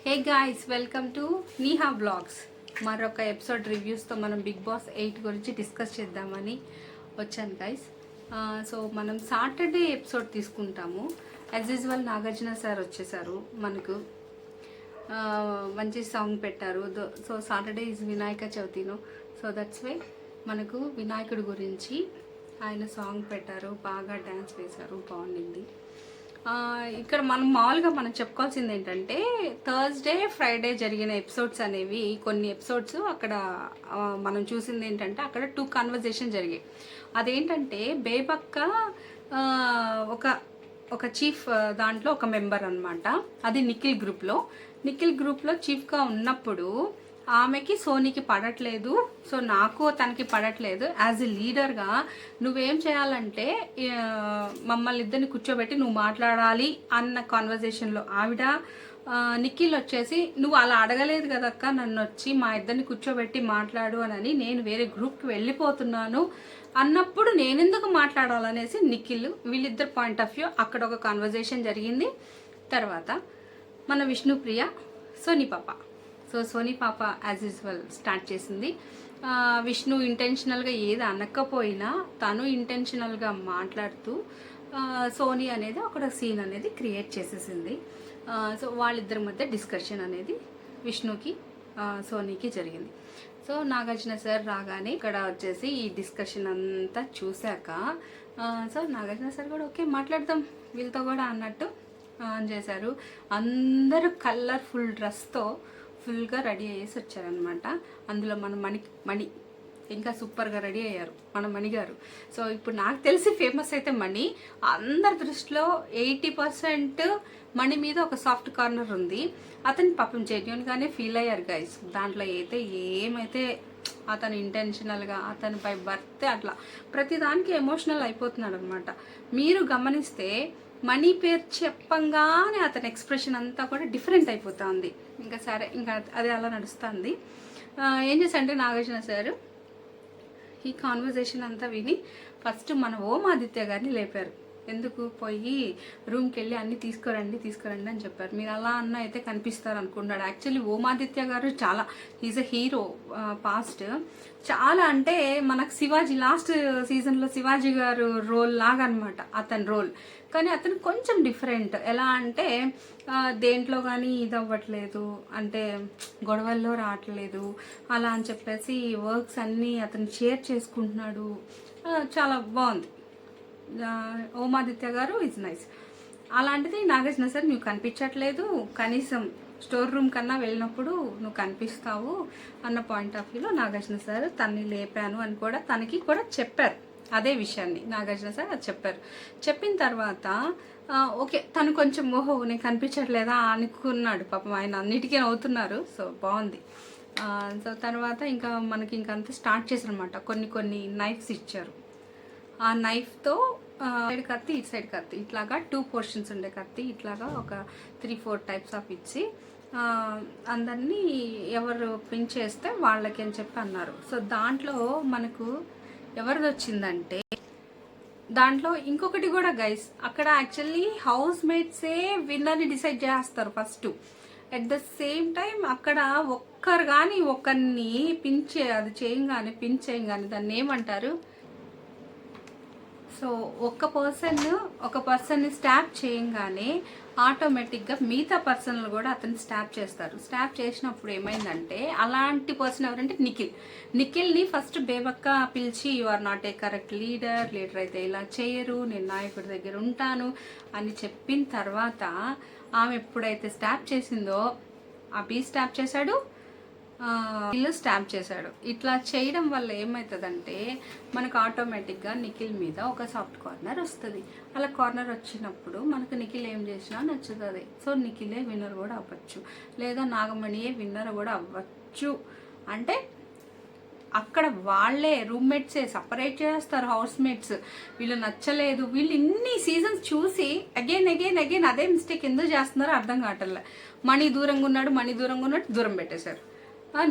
Hey guys, welcome to Neeha blogs. మరొక episode రివ్యూస్తో మనం బిగ్ బాస్ 8 గురించి డిస్కస్ చేద్దామని వచ్చాను గైస్. సో మనం సాటర్డే ఎపిసోడ్ తీసుకుంటాము. యాజ్ యూజువల్ నాగార్జున సార్ వచ్చేసారు మనకు. మంచి సాంగ్ పెట్టారు. సో సాటర్డే ఈజ్ వినాయక చవితిను. సో దట్స్ వై మనకు వినాయకుడి గురించి ఆయన సాంగ్ పెట్టారు. బాగా డ్యాన్స్ వేశారు, బాగుండింది. ఇక్కడ మనం చెప్పుకోవాల్సింది ఏంటంటే థర్స్డే ఫ్రైడే జరిగిన ఎపిసోడ్స్ అనేవి కొన్ని ఎపిసోడ్స్ అక్కడ మనం చూసింది ఏంటంటే అక్కడ 2 కన్వర్జేషన్ జరిగాయి. అదేంటంటే బేబక్క ఒక చీఫ్ దాంట్లో ఒక మెంబర్ అనమాట. అది నిఖిల్ గ్రూప్లో చీఫ్గా ఉన్నప్పుడు ఆమెకి సోనీకి పడట్లేదు. సో నాకు తనకి పడట్లేదు. యాజ్ ఎ లీడర్గా నువ్వేం చేయాలంటే మమ్మల్ని ఇద్దరిని కూర్చోబెట్టి నువ్వు మాట్లాడాలి అన్న కాన్వర్జేషన్లో ఆవిడ నిఖిల్ వచ్చేసి నువ్వు అలా అడగలేదు కదక్క, నన్ను వచ్చి మా ఇద్దరిని కూర్చోబెట్టి మాట్లాడు అని నేను వేరే గ్రూప్కి వెళ్ళిపోతున్నాను అన్నప్పుడు నేనెందుకు మాట్లాడాలనేసి నిఖిల్ వీళ్ళిద్దరు పాయింట్ ఆఫ్ వ్యూ అక్కడ ఒక కాన్వర్జేషన్ జరిగింది. తర్వాత మన విష్ణుప్రియ సోనీ పాప యాజ్ యూజువల్ స్టార్ట్ చేసింది. విష్ణు ఇంటెన్షనల్గా ఏది అనకపోయినా తను ఇంటెన్షనల్గా మాట్లాడుతూ సోనీ అనేది ఒక సీన్ అనేది క్రియేట్ చేసేసింది. సో వాళ్ళిద్దరి మధ్య డిస్కషన్ అనేది విష్ణుకి సోనీకి జరిగింది. సో నాగార్జున సార్ రాగానే ఇక్కడ వచ్చేసి ఈ డిస్కషన్ అంతా చూశాక సో నాగార్జున సార్ కూడా ఓకే మాట్లాడదాం వీళ్ళతో కూడా అన్నట్టు చేశారు. అందరూ కలర్ఫుల్ డ్రెస్తో ఫుల్గా రెడీ అయ్యేసి వచ్చారనమాట. అందులో మన మణి ఇంకా సూపర్గా రెడీ అయ్యారు మన మణి గారు. సో ఇప్పుడు నాకు తెలిసి ఫేమస్ అయితే మణి. అందరి దృష్టిలో 80% మణి మీద ఒక సాఫ్ట్ కార్నర్ ఉంది. అతని పాపం జెన్యున్గానే ఫీల్ అయ్యారు గైస్. దాంట్లో ఏమైతే అతను ఇంటెన్షనల్గా అతనిపై బర్తే అట్లా ప్రతిదానికి ఎమోషనల్ అయిపోతున్నాడు అనమాట. మీరు గమనిస్తే మనీ పేరు చెప్పంగానే అతని ఎక్స్ప్రెషన్ అంతా కూడా డిఫరెంట్ అయిపోతుంది. ఇంకా సరే ఇంకా అదే అలా నడుస్తుంది. ఏం చేశారంటే నాగార్జున సార్ ఈ కాన్వర్జేషన్ అంతా విని ఫస్ట్ మన ఓం ఆదిత్య గారిని లేపారు. ఎందుకు పోయి రూమ్కి వెళ్ళి అన్నీ తీసుకురండి అని చెప్పారు. మీరు అలా అన్న అయితే కనిపిస్తారు అనుకున్నాడు. యాక్చువల్లీ ఓమాదిత్య గారు చాలా ఈజ్ అ హీరో పాస్ట్. చాలా అంటే మనకు శివాజీ లాస్ట్ సీజన్లో శివాజీ గారు రోల్ లాగా అనమాట అతని రోల్. కానీ అతను కొంచెం డిఫరెంట్. ఎలా అంటే దేంట్లో కానీ ఇది అవ్వట్లేదు, అంటే గొడవల్లో రావట్లేదు అలా అని చెప్పేసి వర్క్స్ అన్నీ అతను షేర్ చేసుకుంటున్నాడు. చాలా బాగుంది. ఓమాదిత్య గారు ఈజ్ నైస్. అలాంటిది నాగార్జున సార్ నువ్వు కనిపించట్లేదు, కనీసం స్టోర్ రూమ్ కన్నా వెళ్ళినప్పుడు నువ్వు కనిపిస్తావు అన్న పాయింట్ ఆఫ్ వ్యూలో నాగార్జున సార్ తన్ని లేపాను అని కూడా తనకి కూడా చెప్పారు. అదే విషయాన్ని నాగార్జున సార్ అది చెప్పారు. చెప్పిన తర్వాత ఓకే తను కొంచెం ఓహో నేను కనిపించట్లేదా అనుకున్నాడు. పాపం ఆయన అన్నిటికీ నవ్వుతున్నారు. సో బాగుంది. సో తర్వాత ఇంకా మనకి ఇంకంతా స్టార్ట్ చేశారు అనమాట. కొన్ని నైఫ్స్ ఇచ్చారు. ఆ నైఫ్తో సైడ్ కత్తి ఇటు సైడ్ కత్తి ఇట్లాగా 2 పోర్షన్స్ ఉండే కత్తి ఇట్లాగా ఒక 3-4 టైప్స్ ఆఫ్ ఇచ్చి అందరినీ ఎవరు పిన్ చేస్తే వాళ్ళకి అని చెప్పి అన్నారు. సో దాంట్లో మనకు ఎవరిది వచ్చిందంటే దాంట్లో ఇంకొకటి కూడా గైస్, అక్కడ యాక్చువల్లీ హౌస్ మేట్సే విన్నర్ని డిసైడ్ చేస్తారు first. At the same time అక్కడ ఒక్కరు కానీ ఒకరిని పిన్ చేయంగానే దాన్ని ఏమంటారు, సో ఒక పర్సన్ని స్టాప్ చేయంగానే ఆటోమేటిక్గా మిగతా పర్సన్లు కూడా అతన్ని స్టాప్ చేస్తారు. స్టాప్ చేసినప్పుడు ఏమైందంటే అలాంటి పర్సన్ ఎవరంటే నిఖిల్ని ఫస్ట్ బేబక్క పిలిచి you are not a correct leader అయితే ఇలా చేయరు, నేను నాయకుడి దగ్గర ఉంటాను అని చెప్పిన తర్వాత ఆమె ఎప్పుడైతే స్టాప్ చేసిందో అభి స్టాప్ చేశాడు, ఇల్లు స్టాప్ చేశాడు. ఇట్లా చేయడం వల్ల ఏమవుతుందంటే మనకు ఆటోమేటిక్గా నిఖిల్ మీద ఒక సాఫ్ట్ కార్నర్ వస్తుంది. అలా కార్నర్ వచ్చినప్పుడు మనకు నిఖిల్ ఏం చేసినా నచ్చుతుంది. సో నిఖిలే విన్నర్ కూడా అవ్వచ్చు, లేదా నాగమణియే విన్నర్ కూడా అవ్వచ్చు. అంటే అక్కడ వాళ్ళే రూమ్మేట్సే సపరేట్ చేస్తారు హౌస్ మేట్స్. వీళ్ళు నచ్చలేదు, వీళ్ళు ఇన్ని సీజన్స్ చూసి అగైన్ అదే మిస్టేక్ ఎందుకు చేస్తున్నారో అర్థం కావట్లే. మణి దూరంగా ఉన్నట్టు దూరం పెట్టేశారు.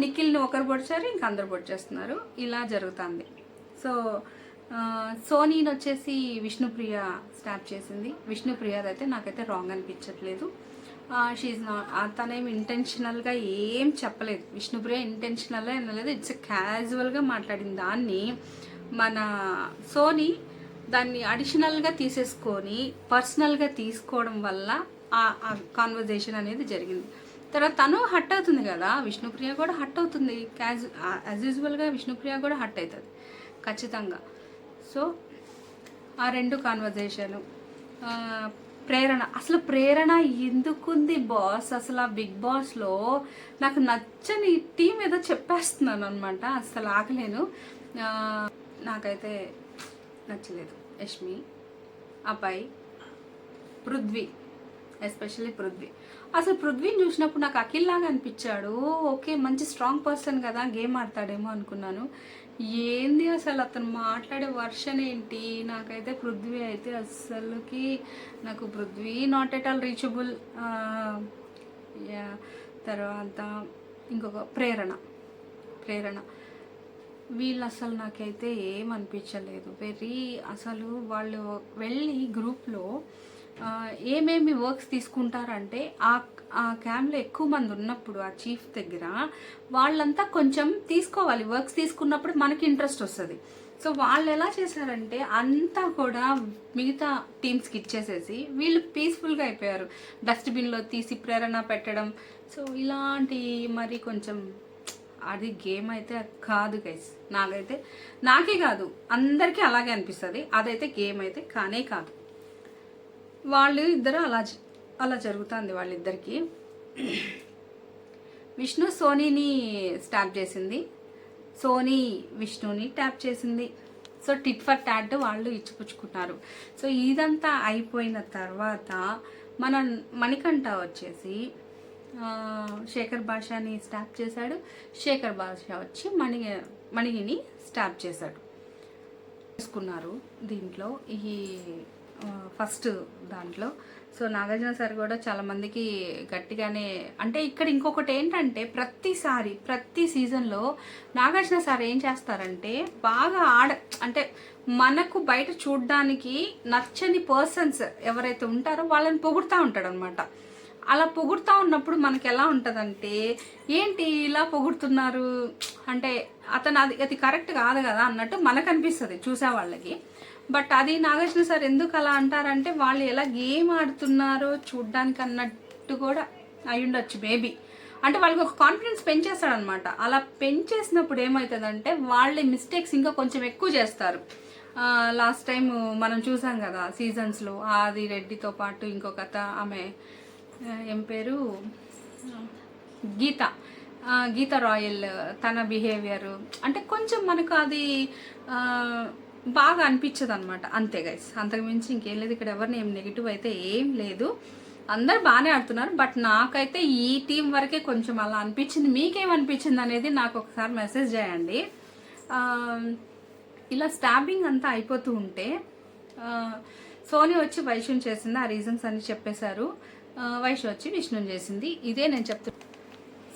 నిఖిల్ని ఒకరు పొడిచారు, ఇంకా అందరు పొడిచేస్తున్నారు. ఇలా జరుగుతుంది. సో సోనీని వచ్చేసి విష్ణుప్రియ స్టాప్ చేసింది. విష్ణుప్రియదైతే నాకైతే రాంగ్ అనిపించట్లేదు. షీఈ్ నాట్, తనేమి ఇంటెన్షనల్గా ఏం చెప్పలేదు. విష్ణుప్రియ ఇంటెన్షనల్గా అనలేదు, ఇట్స్ క్యాజువల్గా మాట్లాడిన దాన్ని మన సోనీ దాన్ని అడిషనల్గా తీసేసుకొని పర్సనల్గా తీసుకోవడం వల్ల ఆ కాన్వర్జేషన్ అనేది జరిగింది. తర్వాత తను హట్ అవుతుంది కదా, విష్ణుప్రియ కూడా హట్ అవుతుంది, యాజ్ యూజువల్గా విష్ణుప్రియ కూడా హట్ అవుతుంది ఖచ్చితంగా. సో ఆ రెండు కాన్వర్జేషను, ప్రేరణ, అసలు ప్రేరణ ఎందుకుంది బాస్, అసలు ఆ బిగ్ బాస్లో నాకు నచ్చని టీం ఏదో చెప్పేస్తున్నాను అనమాట, అసలు ఆగలేను. నాకైతే నచ్చలేదు యష్మి, అబ్బాయి, పృథ్వీ, ఎస్పెషల్లీ పృథ్వీ. అసలు పృథ్వీని చూసినప్పుడు నాకు అఖిల్ లాగా అనిపించాడు. ఓకే, మంచి స్ట్రాంగ్ పర్సన్ కదా, గేమ్ ఆడతాడేమో అనుకున్నాను. ఏంది అసలు అతను మాట్లాడే వర్షన్ ఏంటి, నాకైతే పృథ్వీ అయితే అస్సలుకి, నాకు Prithvi not at all reachable. తర్వాత ఇంకొక ప్రేరణ, వీళ్ళు అసలు నాకైతే ఏమనిపించలేదు. అసలు వాళ్ళు వెళ్ళి గ్రూప్లో ఏమేమి వర్క్స్ తీసుకుంటారంటే ఆ క్యాంప్లో ఎక్కువ మంది ఉన్నప్పుడు ఆ చీఫ్ దగ్గర వాళ్ళంతా కొంచెం తీసుకోవాలి. వర్క్స్ తీసుకున్నప్పుడు మనకి ఇంట్రెస్ట్ వస్తుంది. సో వాళ్ళు ఎలా చేశారంటే అంతా కూడా మిగతా టీమ్స్కి ఇచ్చేసేసి వీళ్ళు పీస్ఫుల్గా అయిపోయారు. డస్ట్బిన్లో తీసి ప్రేరణ పెట్టడం, సో ఇలాంటి మరి కొంచెం అది గేమ్ అయితే కాదు గైస్. నాకే కాదు అందరికీ అలాగే అనిపిస్తుంది. అదైతే గేమ్ అయితే కానే కాదు. వాళ్ళు ఇద్దరు అలా జరుగుతుంది వాళ్ళిద్దరికి. విష్ణు సోనీని స్టాప్ చేసింది, సోనీ విష్ణుని ట్యాప్ చేసింది. సో టిట్ ఫర్ టాట్ వాళ్ళు ఇచ్చిపుచ్చుకున్నారు. సో ఇదంతా అయిపోయిన తర్వాత మణికంఠ వచ్చేసి శేఖర్ భాషని స్టాప్ చేశాడు. శేఖర్ భాష వచ్చి మణిని స్టాప్ చేశాడు. చేసుకున్నారు దీంట్లో, ఈ ఫస్ట్ దాంట్లో. సో నాగార్జున సార్ కూడా చాలామందికి గట్టిగానే, అంటే ఇక్కడ ఇంకొకటి ఏంటంటే ప్రతి సీజన్లో నాగార్జున సార్ ఏం చేస్తారంటే బాగా అంటే మనకు బయట చూడడానికి నచ్చని పర్సన్స్ ఎవరైతే ఉంటారో వాళ్ళని పొగుడుతూ ఉంటాడు అనమాట. అలా పొగుడుతూ ఉన్నప్పుడు మనకి ఎలా ఉంటుందంటే, ఏంటి ఇలా పొగుడుతున్నారు అంటే అతను అది కరెక్ట్ కాదు కదా అన్నట్టు మనకు అనిపిస్తుంది చూసే వాళ్ళకి. బట్ అది నాగార్జున సార్ ఎందుకు అలా అంటారంటే వాళ్ళు ఎలా గేమ్ ఆడుతున్నారో చూడ్డానికి అన్నట్టు కూడా అయి ఉండొచ్చు మేబీ. అంటే వాళ్ళకి ఒక కాన్ఫిడెన్స్ పెంచేస్తాడనమాట. అలా పెంచేసినప్పుడు ఏమవుతుందంటే వాళ్ళ మిస్టేక్స్ ఇంకా కొంచెం ఎక్కువ చేస్తారు. లాస్ట్ టైం మనం చూసాం కదా సీజన్స్లో, ఆది రెడ్డితో పాటు ఇంకొక ఆమె ఏం పేరు, గీత రాయల్, తన బిహేవియర్ అంటే కొంచెం మనకు అది బాగా అనిపించదు అనమాట. అంతే గైస్, అంతకుమించి ఇంకేం లేదు. ఇక్కడ ఎవరిని ఏం నెగిటివ్ అయితే ఏం లేదు, అందరు బాగానే ఆడుతున్నారు. బట్ నాకైతే ఈ టీం వరకే కొంచెం అలా అనిపించింది. మీకేమనిపించింది అనేది నాకు ఒకసారి మెసేజ్ చేయండి. ఇలా స్టాబింగ్ అంతా అయిపోతూ ఉంటే సోనీ వచ్చి వైష్ణుని చేసింది, ఆ రీజన్స్ అన్ని చెప్పేశారు. వైష్ణు వచ్చి విష్ణుని చేసింది, ఇదే నేను చెప్తున్నాను.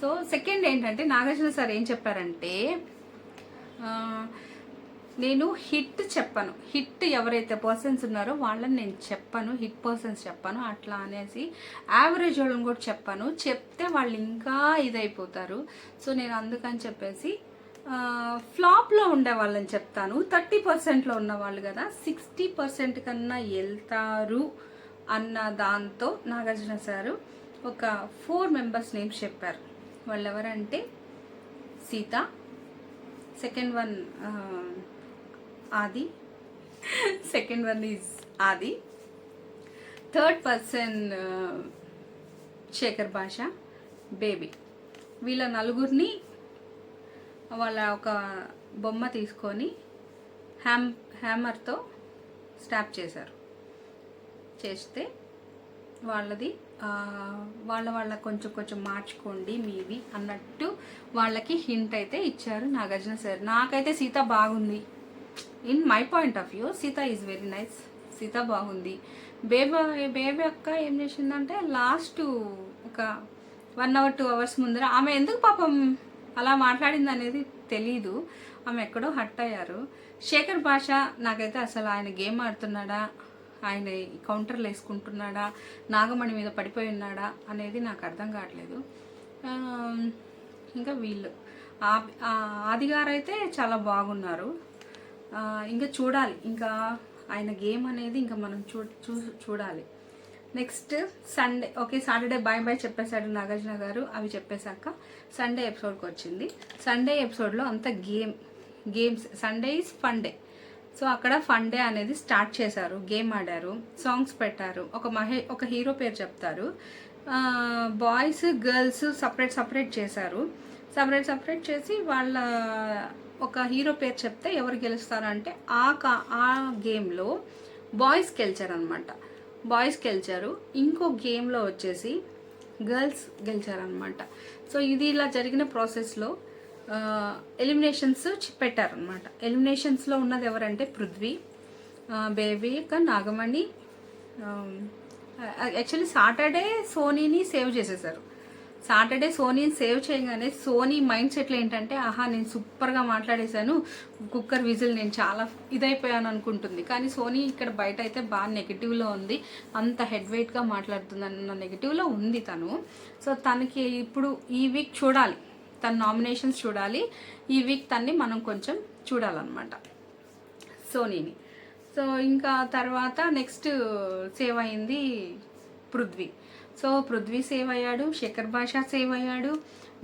సో సెకండ్ ఏంటంటే నాగార్జున సార్ ఏం చెప్పారంటే, నేను హిట్ చెప్పను, హిట్ ఎవరైతే పర్సన్స్ ఉన్నారో వాళ్ళని నేను చెప్పను, హిట్ పర్సన్స్ చెప్పను అట్లా అనేసి యావరేజ్ వాళ్ళని కూడా చెప్పను, చెప్తే వాళ్ళు ఇంకా ఇదైపోతారు. సో నేను అందుకని చెప్పేసి ఫ్లాప్లో ఉండే వాళ్ళని చెప్తాను. 30%లో ఉన్నవాళ్ళు కదా 60% కన్నా వెళ్తారు అన్న దాంతో నాగార్జున సారు ఒక 4 మెంబర్స్ నేమ్స్ చెప్పారు. వాళ్ళు ఎవరంటే సీత, సెకండ్ వన్ ఆది, సెకండ్ వన్ ఈజ్ ఆది, థర్డ్ పర్సన్ శేఖర్ భాష, బేబీ. వీళ్ళ నలుగురిని వాళ్ళ ఒక బొమ్మ తీసుకొని హ్యామర్తో స్టాప్ చేస్తే వాళ్ళది వాళ్ళ కొంచెం మార్చుకోండి మీవి అన్నట్టు వాళ్ళకి హింట్ అయితే ఇచ్చారు నాగార్జున సార్. నాకైతే సీత బాగుంది, in my point of view Sita is very nice, Sita బాగుంది. బేబీ అక్క ఏం చేసిందంటే లాస్ట్ ఒక 1 hour 2 hours ముందర ఆమె ఎందుకు పాపం అలా మాట్లాడింది అనేది తెలీదు, ఆమె ఎక్కడో హట్ అయ్యారు. శేఖర్ భాష నాకైతే అసలు ఆయన గేమ్ ఆడుతున్నాడా ఆయన కౌంటర్లు వేసుకుంటున్నాడా, నాగమణి మీద పడిపోయి ఉన్నాడా అనేది నాకు అర్థం కావట్లేదు. ఇంకా వీళ్ళు ఆదిగారు అయితే చాలా బాగున్నారు. ఇంకా చూడాలి, ఇంకా ఆయన గేమ్ అనేది ఇంకా మనం చూడాలి. Next Sunday, okay Saturday bye bye చెప్పేశాడు నాగార్జున గారు. అవి చెప్పేశాక సండే ఎపిసోడ్కి వచ్చింది. సండే ఎపిసోడ్లో అంతా games, Sunday is fun day. So అక్కడ ఫన్ డే అనేది స్టార్ట్ చేశారు, గేమ్ ఆడారు, సాంగ్స్ పెట్టారు, ఒక హీరో పేరు చెప్తారు, బాయ్స్ గర్ల్స్ సపరేట్ చేశారు. సపరేట్ చేసి వాళ్ళ ఒక హీరో పేరు చెప్తే ఎవరు గెలుస్తారు అంటే ఆ గేమ్లో బాయ్స్ గెలిచారనమాట. ఇంకో గేమ్లో వచ్చేసి గర్ల్స్ గెలిచారనమాట. సో ఇది ఇలా జరిగిన ప్రాసెస్లో ఎలిమినేషన్స్ పెట్టారనమాట. ఎలిమినేషన్స్లో ఉన్నది ఎవరంటే Prithvi, baby, Nagamani. Actually Saturday సోనీని సేవ్ చేసేసారు. సాటర్డే సోనీని సేవ్ చేయగానే సోనీ మైండ్ సెట్లో ఏంటంటే, ఆహా నేను సూపర్గా మాట్లాడేశాను, కుక్కర్ విజిల్, నేను చాలా ఇదైపోయాను అనుకుంటుంది. కానీ సోనీ ఇక్కడ బయట అయితే బాగా నెగిటివ్లో ఉంది, అంత హెడ్ వెయిట్గా మాట్లాడుతుంది అన్న నెగిటివ్లో ఉంది తను. సో తనకి ఇప్పుడు ఈ వీక్ చూడాలి, తన నామినేషన్స్ చూడాలి. ఈ వీక్ తన్ని మనం కొంచెం చూడాలన్నమాట సోనీని. సో ఇంకా తర్వాత నెక్స్ట్ సేవ్ అయింది పృథ్వీ. సో పృథ్వీ సేవ్ అయ్యాడు, శేఖర్ భాష సేవ్ అయ్యాడు,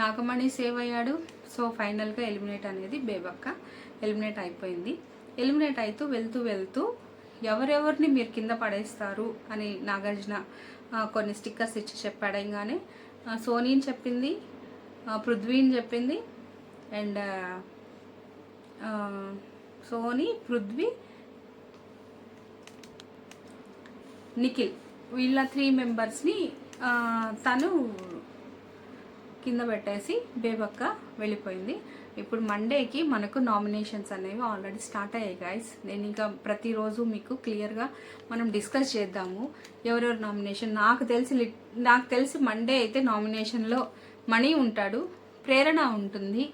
నాగమణి సేవ్ అయ్యాడు. సో ఫైనల్గా ఎలిమినేట్ అనేది బేబక్క ఎలిమినేట్ అయిపోయింది. ఎలిమినేట్ అవుతూ వెళ్తూ ఎవరెవరిని మీరు కింద పడేస్తారు అని నాగార్జున కొన్ని స్టిక్కర్స్ ఇచ్చి చెప్పాడంగానే సోనీని చెప్పింది, పృథ్వీని చెప్పింది, అండ్ సోనీ, పృథ్వీ, నిఖిల్, వీళ్ళ 3 మెంబర్స్ని తను కింద పెట్టేసి బేబక్క వెళ్ళిపోయింది. ఇప్పుడు మండేకి మనకు నామినేషన్స్ అనేవి ఆల్రెడీ స్టార్ట్ అయ్యాయి గైస్. నేను ఇంకా ప్రతిరోజు మీకు క్లియర్గా మనం డిస్కస్ చేద్దాము ఎవరెవరు నామినేషన్. నాకు తెలిసి మండే అయితే నామినేషన్లో మణి ఉంటాడు, ప్రేరణ ఉంటుంది,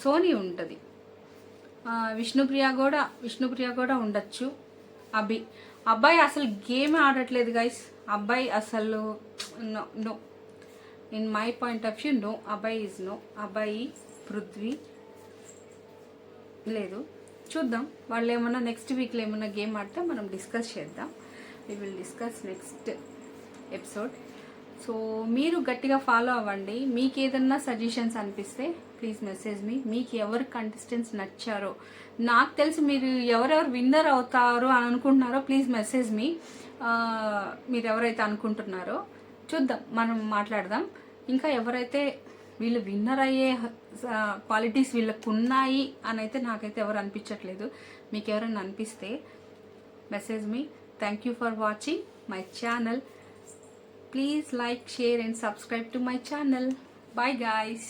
సోనీ ఉంటుంది, విష్ణుప్రియ కూడా ఉండొచ్చు, అబ్బాయి అసలు గేమ్ ఆడట్లేదు గైస్. అబ్బాయి అసలు no in my point of view no, అబ్బాయి ఈజ్ నో. అబ్బాయి, పృథ్వీ లేదు, చూద్దాం వాళ్ళు ఏమన్నా నెక్స్ట్ వీక్లో ఏమన్నా గేమ్ ఆడితే మనం డిస్కస్ చేద్దాం. We will discuss next episode. So మీరు గట్టిగా ఫాలో అవ్వండి. మీకు ఏదన్నా సజెషన్స్ అనిపిస్తే ప్లీజ్ మెసేజ్ మీ. మీకు ఎవరు కంటెస్టెంట్స్ నచ్చారో, నాకు తెలిసి మీరు ఎవరెవరు విన్నర్ అవుతారో అని అనుకుంటున్నారో ప్లీజ్ మెసేజ్ మీ. మీరు ఎవరైతే అనుకుంటున్నారో చూద్దాం, మనం మాట్లాడదాం. ఇంకా ఎవరైతే వీళ్ళు విన్నర్ అయ్యే క్వాలిటీస్ వీళ్ళకు ఉన్నాయి అని అయితే నాకైతే ఎవరు అనిపించట్లేదు. మీకు ఎవరైనా అనిపిస్తే message me. Thank you for watching my channel. Please like, share and subscribe to my channel. Bye guys.